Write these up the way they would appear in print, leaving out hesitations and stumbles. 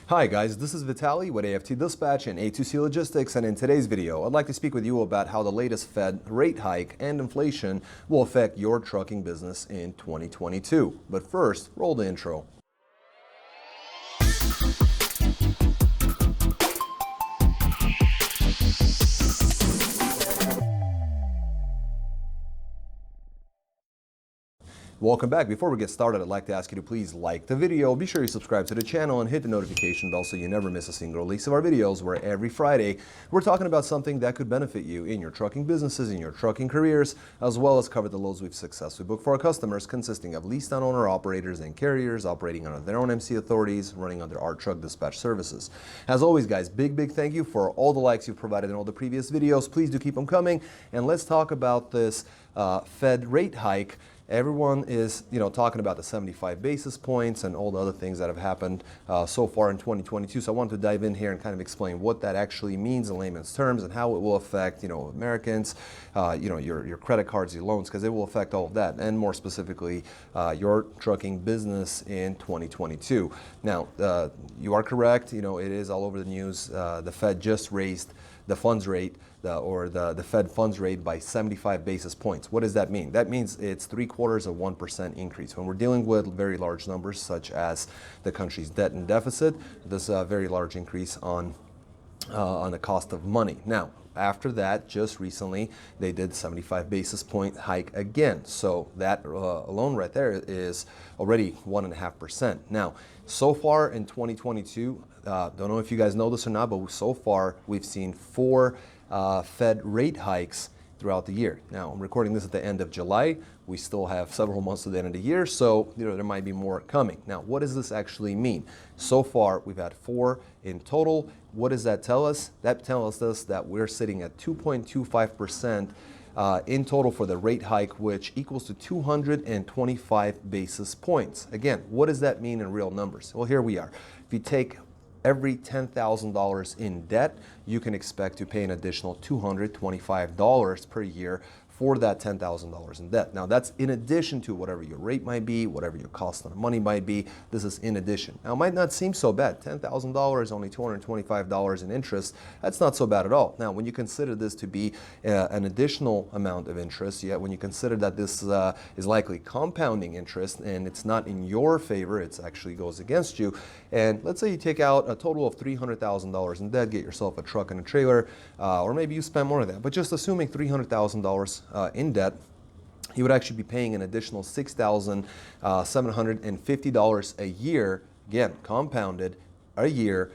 Hi guys, this is Vitaly with AFT Dispatch and A2C Logistics, and in today's video I'd like to speak with you about how the latest Fed rate hike and inflation will affect your trucking business in 2022. But first, roll the intro. Welcome back. Before we get started, I'd like to ask you to please like the video, be sure you subscribe to the channel and hit the notification bell so you never miss a single release of our videos, where every Friday we're talking about something that could benefit you in your trucking businesses, in your trucking careers, as well as cover the loads we've successfully booked for our customers, consisting of leased and owner operators and carriers operating under their own MC authorities, running under our truck dispatch services. As always, guys, big thank you for all the likes you've provided in all the previous videos. Please do keep them coming, and let's talk about this Fed rate hike. Everyone is, talking about the 75 basis points and all the other things that have happened so far in 2022. So I wanted to dive in here and kind of explain what that actually means in layman's terms and how it will affect, Americans, your credit cards, your loans, because it will affect all of that, and more specifically, your trucking business in 2022. Now, you are correct. It is all over the news. The Fed just raised the funds rate, the Fed funds rate by 75 basis points. What does that mean? That means it's 0.75% increase. When we're dealing with very large numbers, such as the country's debt and deficit, this very large increase on the cost of money. Now, after that, just recently, they did 75 basis point hike again. So that alone right there is already 1.5%. Now, so far in 2022, don't know if you guys know this or not, but so far we've seen 4 Fed rate hikes throughout the year. Now, I'm recording this at the end of July. We still have several months to the end of the year, so there might be more coming. Now, what does this actually mean? So far, we've had 4 in total. What does that tell us? That tells us that we're sitting at 2.25% in total for the rate hike, which equals to 225 basis points. Again, what does that mean in real numbers? Well, here we are. If you take every $10,000 in debt, you can expect to pay an additional $225 per year for that $10,000 in debt. Now, that's in addition to whatever your rate might be, whatever your cost on money might be. This is in addition. Now, it might not seem so bad. $10,000, only $225 in interest. That's not so bad at all. Now, when you consider this to be an additional amount of interest, yet when you consider that this is likely compounding interest and it's not in your favor, it actually goes against you. And let's say you take out a total of $300,000 in debt, get yourself a truck and a trailer, or maybe you spend more of that. But just assuming $300,000 in debt, you would actually be paying an additional $6,750 a year, again, compounded a year,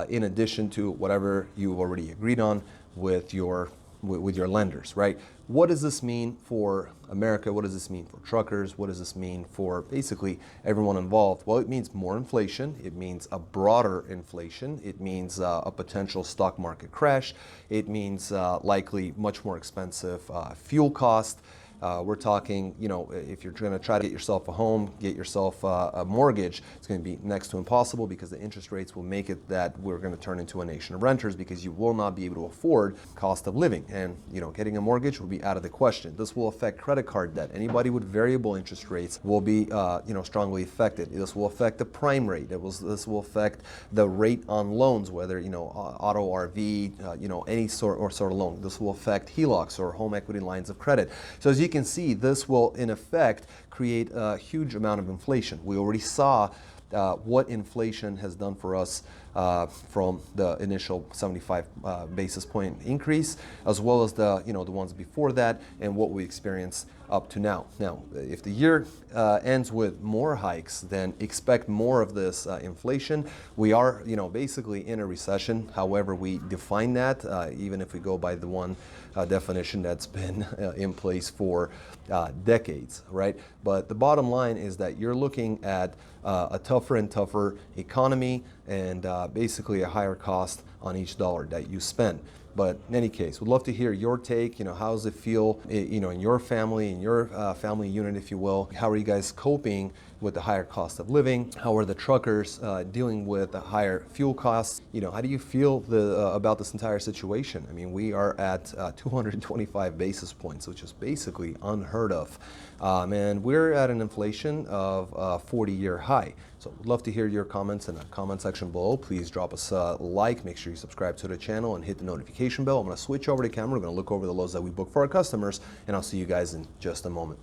in addition to whatever you've already agreed on with your lenders, right? What does this mean for America? What does this mean for truckers? What does this mean for basically everyone involved? Well, it means more inflation. It means a broader inflation. It means a potential stock market crash. It means likely much more expensive fuel cost. We're talking, if you're going to try to get yourself a home, get yourself a mortgage, it's going to be next to impossible, because the interest rates will make it that we're going to turn into a nation of renters, because you will not be able to afford cost of living. And, getting a mortgage will be out of the question. This will affect credit card debt. Anybody with variable interest rates will be, strongly affected. This will affect the prime rate. This will affect the rate on loans, whether, auto, RV, any sort of loan. This will affect HELOCs, or home equity lines of credit. So as you can see, this will in effect create a huge amount of inflation. We already saw what inflation has done for us from the initial 75 basis point increase, as well as the ones before that, and what we experienced up to now. Now, if the year ends with more hikes, then expect more of this inflation. We are, basically in a recession. However we define that, even if we go by the one definition that's been in place for decades, right? But the bottom line is that you're looking at a tougher and tougher economy, and basically a higher cost on each dollar that you spend. But in any case, we'd love to hear your take. How does it feel, in your family, in your family unit, if you will? How are you guys coping with the higher cost of living? How are the truckers dealing with the higher fuel costs? You know, how do you feel about this entire situation? I mean, we are at 225 basis points, which is basically unheard of. And we're at an inflation of a 40-year high. So we'd love to hear your comments in the comment section below. Please drop us a like, make sure you subscribe to the channel and hit the notification bell. I'm going to switch over to camera. We're going to look over the loads that we book for our customers, and I'll see you guys in just a moment.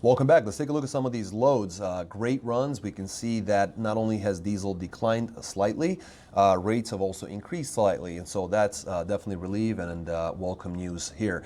Welcome back. Let's take a look at some of these loads. Great runs. We can see that not only has diesel declined slightly, rates have also increased slightly, and so that's definitely relief and welcome news here.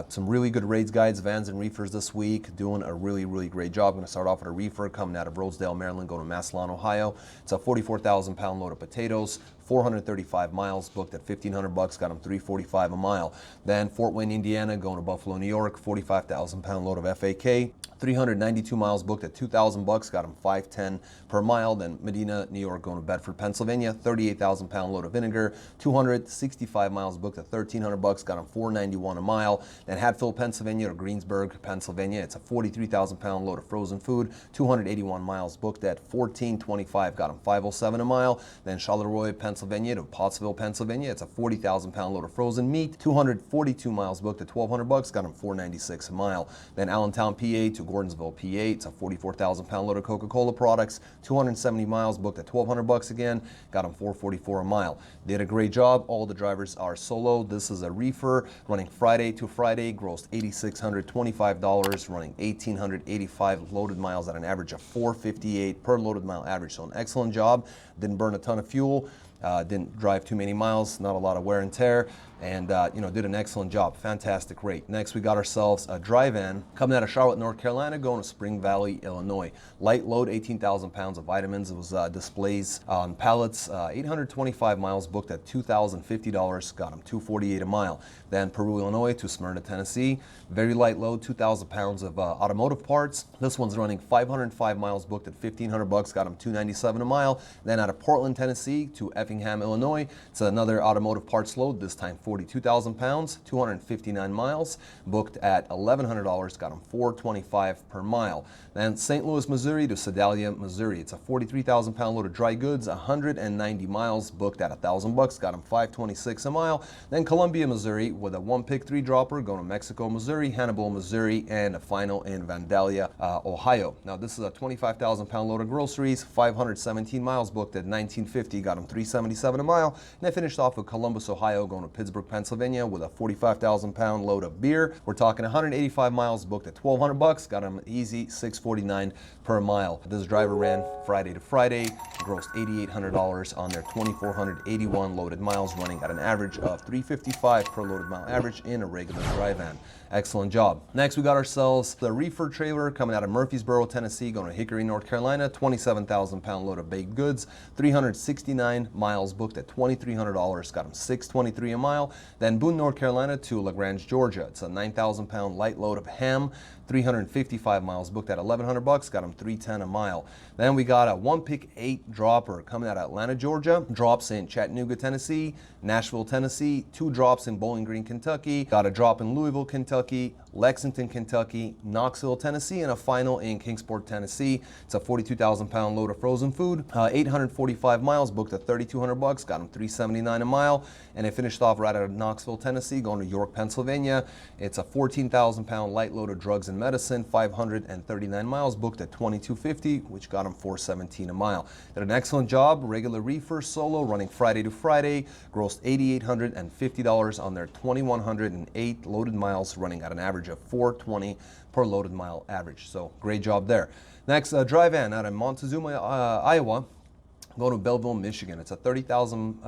Some really good rates guides, vans and reefers this week, doing a really great job. I'm going to start off with a reefer coming out of Rosedale, Maryland, going to Massillon, Ohio. It's a 44,000 pound load of potatoes, 435 miles, booked at $1,500, got them $345 a mile. Then Fort Wayne, Indiana, going to Buffalo, New York, 45,000 pound load of FAK, 392 miles, booked at $2,000, got them $510 per mile. Then Medina, New York, going to Bedford, Pennsylvania, 38,000 pound load of vinegar, 265 miles, booked at $1,300, got them $491 a mile. Then Hatfield, Pennsylvania to Greensburg, Pennsylvania, it's a 43,000 pound load of frozen food, 281 miles, booked at $1425, got them $507 a mile. Then Charleroi, Pennsylvania to Pottsville, Pennsylvania, it's a 40,000 pound load of frozen meat, 242 miles, booked at $1,200, got them $496 a mile. Then Allentown, PA to Gordonsville, PA, it's a 44,000 pound load of Coca-Cola products, 270 miles, booked at $1,200 again, got them $444 a mile. Did a great job. All the drivers are solo. This is a reefer running Friday to Friday, grossed $8,625, running 1,885 loaded miles at an average of 458 per loaded mile average. So an excellent job. Didn't burn a ton of fuel. Didn't drive too many miles, not a lot of wear and tear, and did an excellent job. Fantastic rate. Next, we got ourselves a dry van coming out of Charlotte, North Carolina, going to Spring Valley, Illinois. Light load, 18,000 pounds of vitamins. It was displays on pallets, 825 miles, booked at $2,050, got them $248 a mile. Then Peru, Illinois to Smyrna, Tennessee. Very light load, 2,000 pounds of automotive parts. This one's running 505 miles, booked at $1,500, got them $297 a mile. Then out of Portland, Tennessee to Effingham, Illinois, it's another automotive parts load, this time 42,000 pounds, 259 miles, booked at $1,100, got them $425 per mile. Then St. Louis, Missouri to Sedalia, Missouri, it's a 43,000 pound load of dry goods, 190 miles, booked at $1,000, got them $526 a mile. Then Columbia, Missouri with a 1-pick 3-dropper going to Mexico, Missouri, Hannibal, Missouri, and a final in Vandalia, Ohio. Now this is a 25,000 pound load of groceries, 517 miles, booked at $1,950, got them $377 a mile. And I finished off with Columbus, Ohio, going to Pittsburgh, Pennsylvania with a 45,000 pound load of beer. We're talking 185 miles, booked at $1,200, got them easy $649 per mile. This driver ran Friday to Friday, grossed $8,800 on their 2,481 loaded miles, running at an average of $355 per loaded mile average in a regular dry van. Excellent job. Next, we got ourselves the reefer trailer coming out of Murfreesboro, Tennessee, going to Hickory, North Carolina, 27,000 pound load of baked goods, 369 miles, booked at $2,300, got them $623 a mile. Then Boone, North Carolina to LaGrange, Georgia, it's a 9,000 pound light load of ham, 355 miles, booked at $1,100, got them $310 a mile. Then we got a 1-pick 8 dropper coming out of Atlanta, Georgia, drops in Chattanooga, Tennessee, Nashville, Tennessee, 2 drops in Bowling Green, Kentucky, got a drop in Louisville, Kentucky, Lexington, Kentucky, Knoxville, Tennessee, and a final in Kingsport, Tennessee. It's a 42,000 pound load of frozen food, 845 miles, booked at $3,200, got them $379 a mile. And I finished off right out of Knoxville, Tennessee, going to York, Pennsylvania. It's a 14,000 pound light load of drugs and medicine, 539 miles, booked at $2,250, which got them $417 a mile. Did an excellent job. Regular reefer solo, running Friday to Friday, grossed $8,850 on their 2,108 loaded miles, running at an average of $420 per loaded mile average. So great job there. Next, dry van out of Montezuma, Iowa, going to Belleville, Michigan. It's a 35,000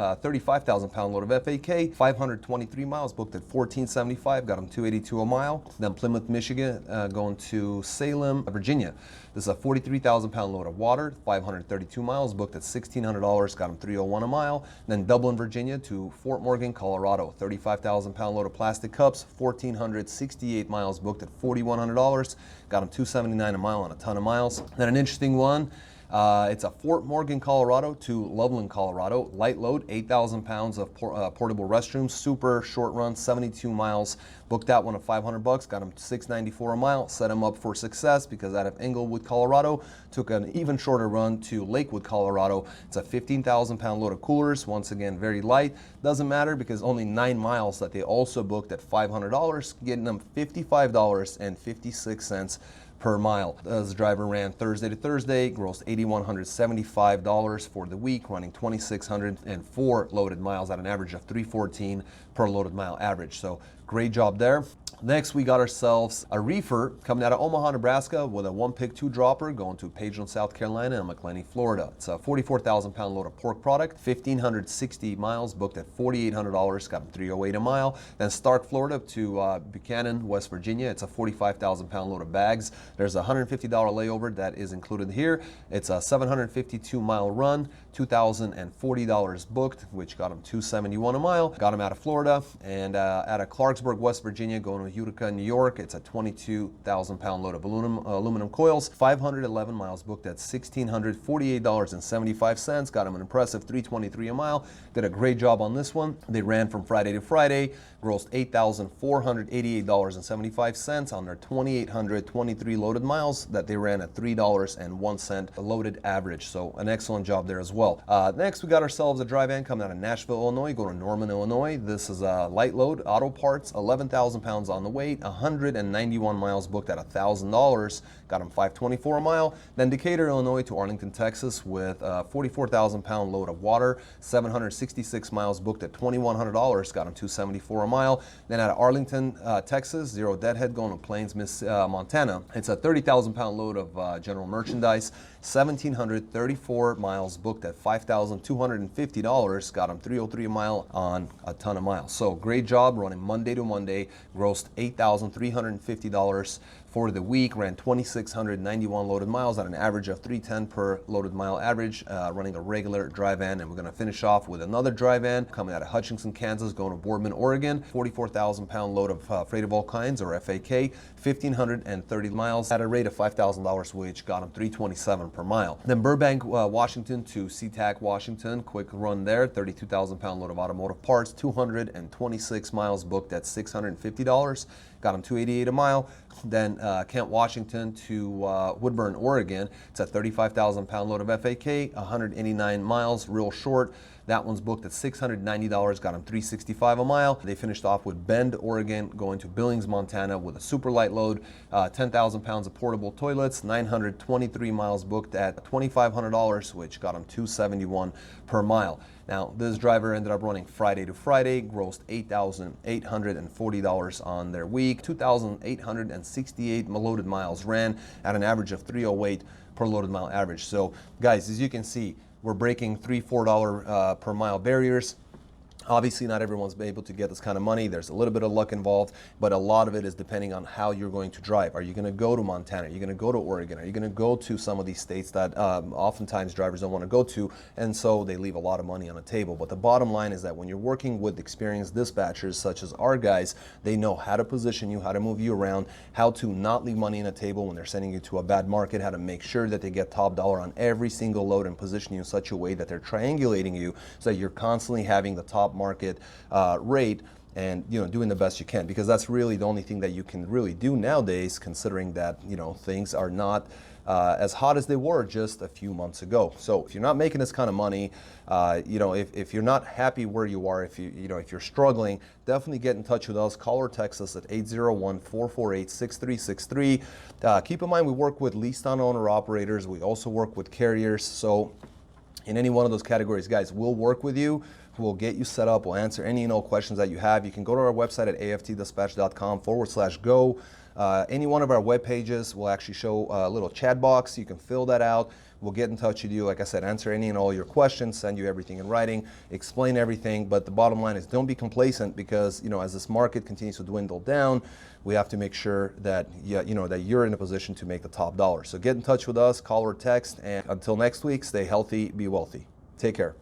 pound load of FAK, 523 miles, booked at $1,475, got them $282 a mile. Then Plymouth, Michigan, going to Salem, Virginia. This is a 43,000 pound load of water, 532 miles, booked at $1,600, got them $301 a mile. Then Dublin, Virginia to Fort Morgan, Colorado, 35,000 pound load of plastic cups, 1,468 miles, booked at $4,100, got them $279 a mile on a ton of miles. Then an interesting one, It's a Fort Morgan, Colorado to Loveland, Colorado. Light load, 8,000 pounds of portable restrooms. Super short run, 72 miles. Booked that one at $500. Got him $694 a mile. Set him up for success because out of Englewood, Colorado, took an even shorter run to Lakewood, Colorado. It's a 15,000 pound load of coolers. Once again, very light. Doesn't matter because only 9 miles that they also booked at $500, getting them $55.56 per mile. This driver ran Thursday to Thursday, grossed $8,175 for the week, running 2,604 loaded miles at an average of 314 per loaded mile average. So great job there. Next, we got ourselves a reefer coming out of Omaha, Nebraska with a 1-pick 2-dropper going to Pageland, South Carolina and McClenny, Florida. It's a 44,000 pound load of pork product, 1,560 miles, booked at $4,800, got him $308 a mile. Then Stark, Florida to Buchanan, West Virginia. It's a 45,000 pound load of bags. There's a $150 layover that is included here. It's a 752 mile run, $2,040 booked, which got him $271 a mile. Got him out of Florida and out of Clarksburg, West Virginia, going to Utica, New York. It's a 22,000 pound load of aluminum coils, 511 miles, booked at $1,648.75. Got him an impressive $323 a mile. Did a great job on this one. They ran from Friday to Friday, grossed $8,488.75 on their 2,823 loaded miles that they ran at $3.01 a loaded average. So an excellent job there as well. Next, we got ourselves a dry van coming out of Nashville, Illinois, going to Norman, Illinois. This is a light load, auto parts, 11,000 pounds on the weight, 191 miles, booked at $1,000. Got him $524 a mile. Then Decatur, Illinois to Arlington, Texas with a 44,000 pound load of water, 766 miles, booked at $2,100. Got him $274 a mile. Then out of Arlington, Texas, Zero Deadhead going to Plains, Montana. It's a 30,000 pound load of general merchandise, 1,734 miles, booked at $5,250. Got him $303 a mile on a ton of miles. So great job running Monday to Monday. Grossed $8,350 for the week, ran 2,691 loaded miles at an average of 310 per loaded mile average, running a regular dry van. And we're going to finish off with another dry van coming out of Hutchinson, Kansas, going to Boardman, Oregon, 44,000 pound load of freight of all kinds, or FAK, 1,530 miles at a rate of $5,000, which got them $327 per mile. Then Burbank, Washington to SeaTac, Washington, quick run there, 32,000 pound load of automotive parts, 226 miles, booked at $650. Got him $288 a mile. Then Kent, Washington to Woodburn, Oregon. It's a 35,000 pound load of FAK, 189 miles, real short. That one's booked at $690, got him $365 a mile. They finished off with Bend, Oregon, going to Billings, Montana with a super light load, 10,000 pounds of portable toilets, 923 miles, booked at $2,500, which got him $271 per mile. Now, this driver ended up running Friday to Friday, grossed $8,840 on their week, 2,868 loaded miles, ran at an average of 308 per loaded mile average. So, guys, as you can see, we're breaking $3, $4 per mile barriers. Obviously, not everyone's able to get this kind of money. There's a little bit of luck involved, but a lot of it is depending on how you're going to drive. Are you going to go to Montana? Are you going to go to Oregon? Are you going to go to some of these states that oftentimes drivers don't want to go to, and so they leave a lot of money on the table? But the bottom line is that when you're working with experienced dispatchers, such as our guys, they know how to position you, how to move you around, how to not leave money on the table when they're sending you to a bad market, how to make sure that they get top dollar on every single load and position you in such a way that they're triangulating you so that you're constantly having the top market rate and doing the best you can, because that's really the only thing that you can really do nowadays, considering that things are not as hot as they were just a few months ago. So if you're not making this kind of money, if you're not happy where you are, if you're struggling, definitely get in touch with us. Call or text us at 801-448-6363. Keep in mind, we work with leased on owner operators. We also work with carriers. So in any one of those categories, guys, we'll work with you. We'll get you set up. We'll answer any and all questions that you have. You can go to our website at aftdispatch.com/go. Any one of our web pages will actually show a little chat box. You can fill that out. We'll get in touch with you. Like I said, answer any and all your questions, send you everything in writing, explain everything. But the bottom line is, don't be complacent, because as this market continues to dwindle down, we have to make sure that that you're in a position to make the top dollar. So get in touch with us, call or text, and until next week, stay healthy, be wealthy. Take care.